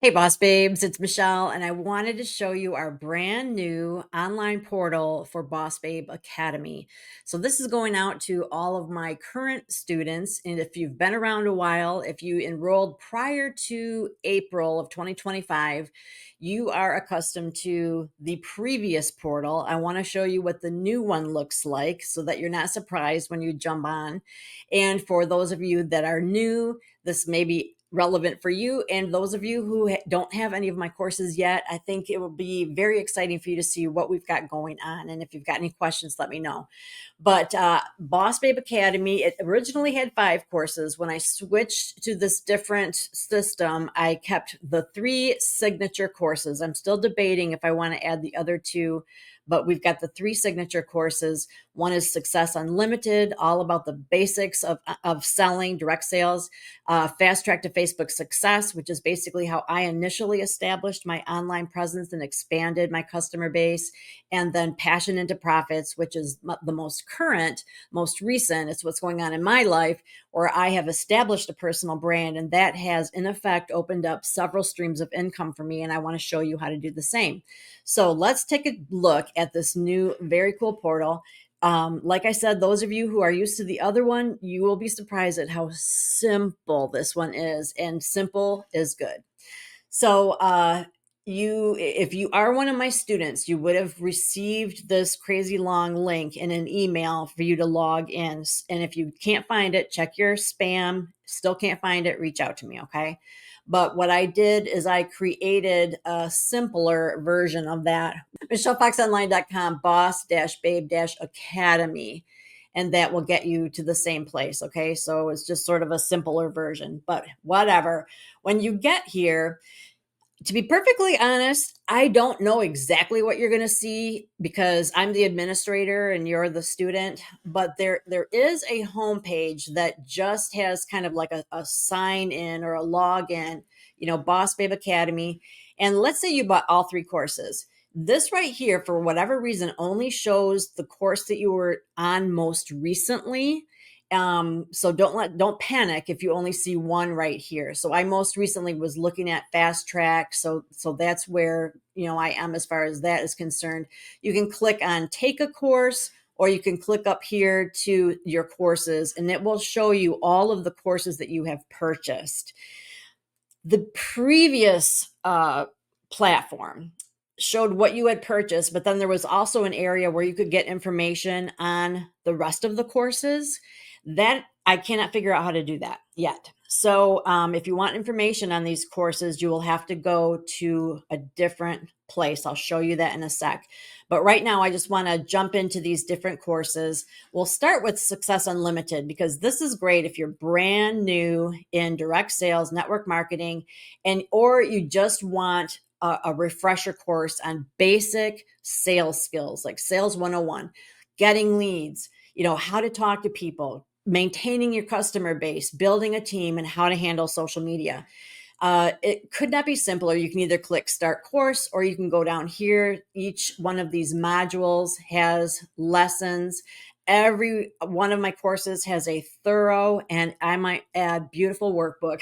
Hey, Boss Babes, it's Michelle, and I wanted to show you our brand new online portal for Boss Babe Academy. So, this is going out to all of my current students. And if you've been around a while, if you enrolled prior to April of 2025, you are accustomed to the previous portal. I want to show you what the new one looks like so that you're not surprised when you jump on. And for those of you that are new, this may be relevant for you. And those of you who don't have any of my courses yet, I think it will be very exciting for you to see what we've got going on. And if you've got any questions, let me know. But Boss Babe Academy, it originally had 5 courses. When I switched to this different system, I kept the 3 signature courses. I'm still debating if I want to add the other 2, but we've got the 3 signature courses. One is Success Unlimited, all about the basics of selling, direct sales. Fast Track to Facebook Success, which is basically how I initially established my online presence and expanded my customer base. And then Passion into Profits, which is the most current, most recent. It's what's going on in my life, where I have established a personal brand, and that has, in effect, opened up several streams of income for me. And I want to show you how to do the same. So let's take a look at this new, very cool portal. Like I said, those of you who are used to the other one, you will be surprised at how simple this one is, and simple is good. So, if you are one of my students, you would have received this crazy long link in an email for you to log in. And if you can't find it, check your spam. Still can't find it, reach out to me, okay? But what I did is I created a simpler version of that. MichelleFoxOnline.com boss-babe-academy. And that will get you to the same place, okay? So it's just sort of a simpler version, but whatever. When you get here, to be perfectly honest, I don't know exactly what you're going to see because I'm the administrator and you're the student, but there is a homepage that just has kind of like a sign in or a login, Boss Babe Academy. And let's say you bought all 3 courses. This right here, for whatever reason, only shows the course that you were on most recently. So don't panic if you only see one right here. So I most recently was looking at Fast Track. So that's where, I am as far as that is concerned. You can click on take a course, or you can click up here to your courses, and it will show you all of the courses that you have purchased. The previous platform showed what you had purchased, but then there was also an area where you could get information on the rest of the courses. That I cannot figure out how to do that yet. So, if you want information on these courses, you will have to go to a different place. I'll show you that in a sec. But right now, I just want to jump into these different courses. We'll start with Success Unlimited because this is great if you're brand new in direct sales, network marketing, or you just want a refresher course on basic sales skills like Sales 101, getting leads, how to talk to people, maintaining your customer base, building a team, and how to handle social media. It could not be simpler. You can either click start course, or you can go down here. Each one of these modules has lessons. Every one of my courses has a thorough, and I might add, beautiful workbook.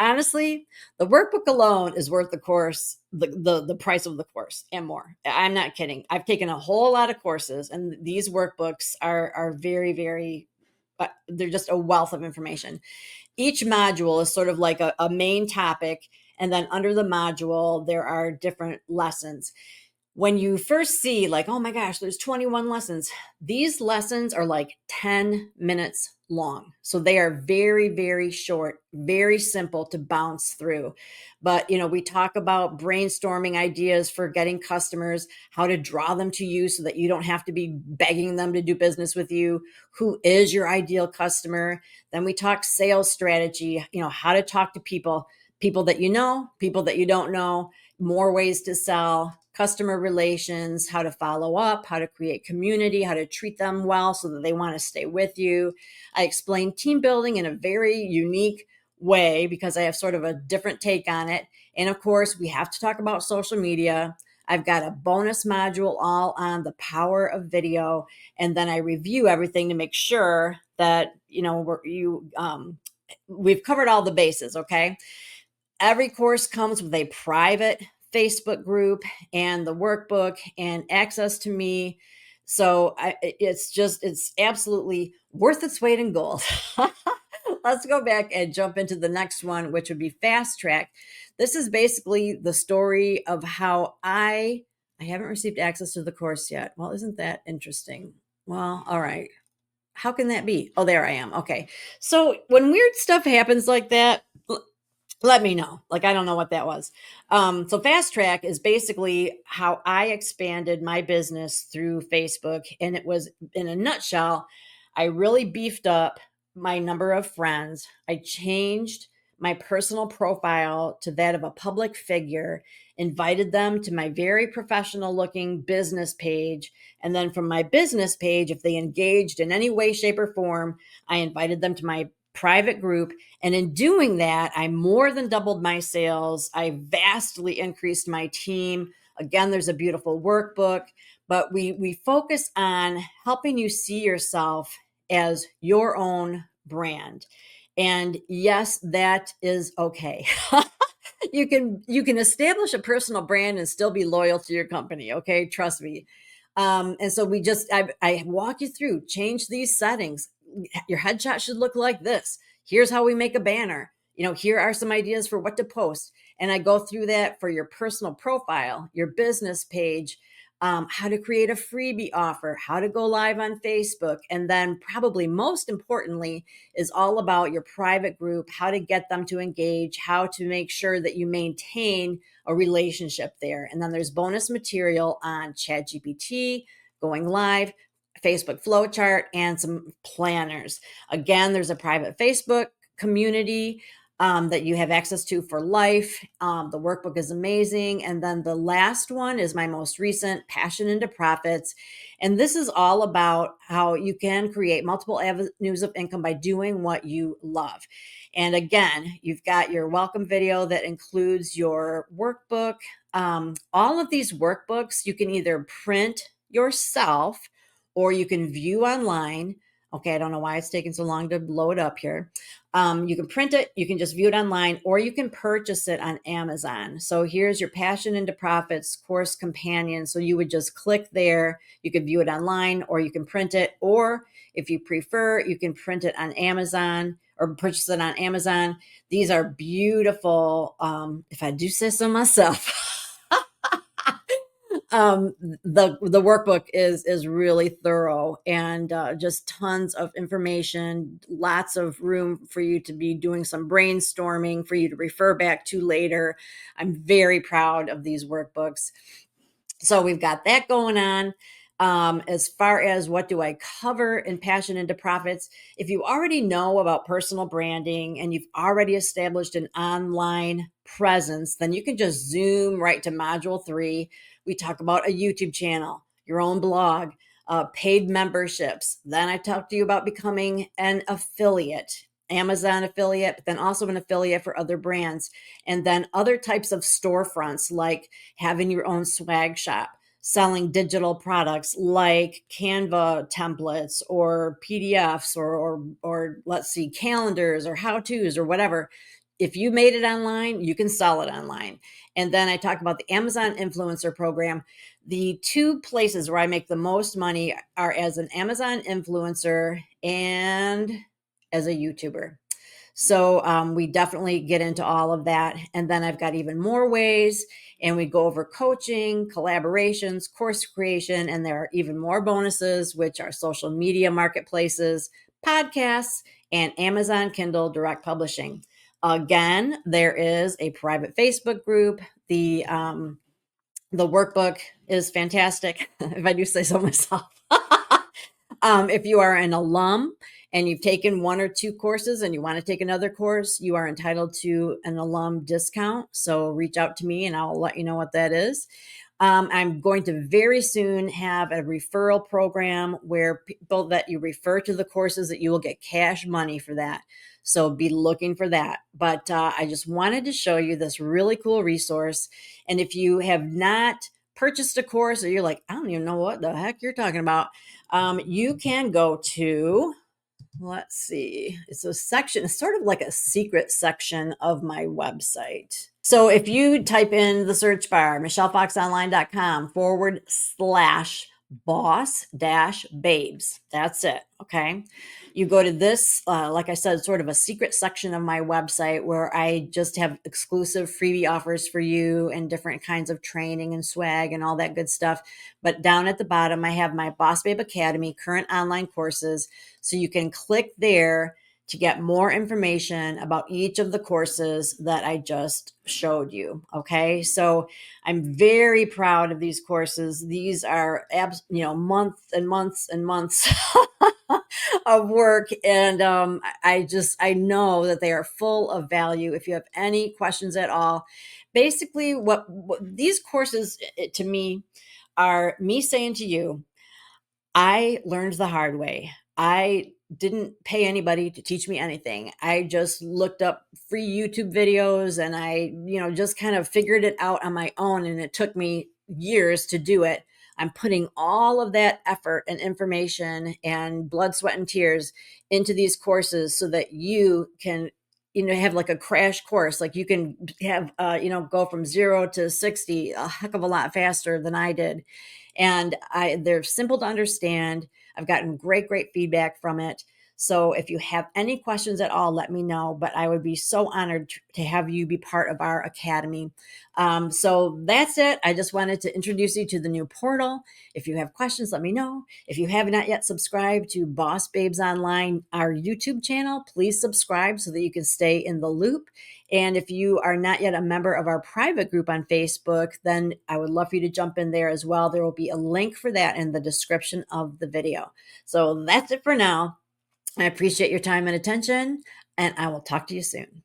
Honestly, the workbook alone is worth the course, the price of the course and more. I'm not kidding. I've taken a whole lot of courses, and these workbooks are very, very, they're just a wealth of information. Each module is sort of like a main topic, and then under the module there are different lessons. When you first see, like, oh my gosh, there's 21 lessons, these lessons are like 10 minutes long. So they are very, very short, very simple to bounce through. But, we talk about brainstorming ideas for getting customers, how to draw them to you so that you don't have to be begging them to do business with you, who is your ideal customer. Then we talk sales strategy, how to talk to people, people that you know, people that you don't know, more ways to sell, customer relations, how to follow up, how to create community, how to treat them well so that they want to stay with you. I explain team building in a very unique way because I have sort of a different take on it. And of course, we have to talk about social media. I've got a bonus module all on the power of video. And then I review everything to make sure that, we've covered all the bases. Okay. Every course comes with a private Facebook group and the workbook and access to me. So it's absolutely worth its weight in gold. Let's go back and jump into the next one, which would be Fast Track. This is basically the story of how I haven't received access to the course yet. Well, isn't that interesting? Well, all right. How can that be? Oh, there I am. Okay. So when weird stuff happens like that, let me know. Like, I don't know what that was. So Fast Track is basically how I expanded my business through Facebook. And it was, in a nutshell, I really beefed up my number of friends. I changed my personal profile to that of a public figure, invited them to my very professional looking business page. And then from my business page, if they engaged in any way, shape, or form, I invited them to my private group. And in doing that, I more than doubled my sales. I vastly increased my team. Again, there's a beautiful workbook, but we focus on helping you see yourself as your own brand. And yes, that is okay. You can establish a personal brand and still be loyal to your company. Okay, trust me. And so I walk you through, change these settings. Your headshot should look like this. Here's how we make a banner. Here are some ideas for what to post. And I go through that for your personal profile, your business page, how to create a freebie offer, how to go live on Facebook. And then, probably most importantly, is all about your private group, how to get them to engage, how to make sure that you maintain a relationship there. And then there's bonus material on ChatGPT, going live, Facebook flowchart, and some planners. Again, there's a private Facebook community that you have access to for life. The workbook is amazing. And then the last one is my most recent, Passion into Profits. And this is all about how you can create multiple avenues of income by doing what you love. And again, you've got your welcome video that includes your workbook. All of these workbooks you can either print yourself or you can view online. Okay, I don't know why it's taking so long to load up here. You can print it, you can just view it online, or you can purchase it on Amazon. So here's your Passion into Profits course companion. So you would just click there. You can view it online, or you can print it, or if you prefer, you can print it on Amazon or purchase it on Amazon. These are beautiful. If I do say so myself. The workbook is really thorough, and just tons of information, lots of room for you to be doing some brainstorming for you to refer back to later. I'm very proud of these workbooks. So we've got that going on. As far as what do I cover in Passion into Profits, if you already know about personal branding and you've already established an online presence, then you can just zoom right to Module 3. We talk about a YouTube channel, your own blog, paid memberships. Then I talk to you about becoming an affiliate, Amazon affiliate, but then also an affiliate for other brands. And then other types of storefronts, like having your own swag shop, selling digital products like Canva templates or PDFs or let's see, calendars or how-tos or whatever. If you made it online, you can sell it online. And then I talk about the Amazon influencer program. The two places where I make the most money are as an Amazon influencer and as a YouTuber. So we definitely get into all of that. And then I've got even more ways, and we go over coaching, collaborations, course creation, and there are even more bonuses, which are social media marketplaces, podcasts, and Amazon Kindle direct publishing. Again, there is a private Facebook group. The workbook is fantastic, if I do say so myself. If you are an alum and you've taken one or two courses and you want to take another course, you are entitled to an alum discount. So reach out to me and I'll let you know what that is. I'm going to very soon have a referral program where people that you refer to the courses, that you will get cash money for that. So be looking for that. But I just wanted to show you this really cool resource. And if you have not purchased a course, or you're like, I don't even know what the heck you're talking about, you can go to let's see. It's a section, it's sort of like a secret section of my website. So if you type in the search bar, michellefoxonline.com/boss dash babes, that's it. Okay. You go to this, like I said, sort of a secret section of my website where I just have exclusive freebie offers for you and different kinds of training and swag and all that good stuff. But down at the bottom, I have my Boss Babe Academy current online courses. So you can click there to get more information about each of the courses that I just showed you. Okay. So I'm very proud of these courses. These are months and months and months of work. And I know that they are full of value. If you have any questions at all, basically what these courses to me are me saying to you, I learned the hard way. I didn't pay anybody to teach me anything. I just looked up free YouTube videos and just kind of figured it out on my own. And it took me years to do it. I'm putting all of that effort and information and blood, sweat, and tears into these courses so that you can have like a crash course. Like you can have go from 0 to 60 a heck of a lot faster than I did. And they're simple to understand. I've gotten great feedback from it. So if you have any questions at all, let me know. But I would be so honored to have you be part of our academy. So that's it. I just wanted to introduce you to the new portal. If you have questions, let me know. If you have not yet subscribed to Boss Babes Online, our YouTube channel, please subscribe so that you can stay in the loop. And if you are not yet a member of our private group on Facebook, then I would love for you to jump in there as well. There will be a link for that in the description of the video. So that's it for now. I appreciate your time and attention, and I will talk to you soon.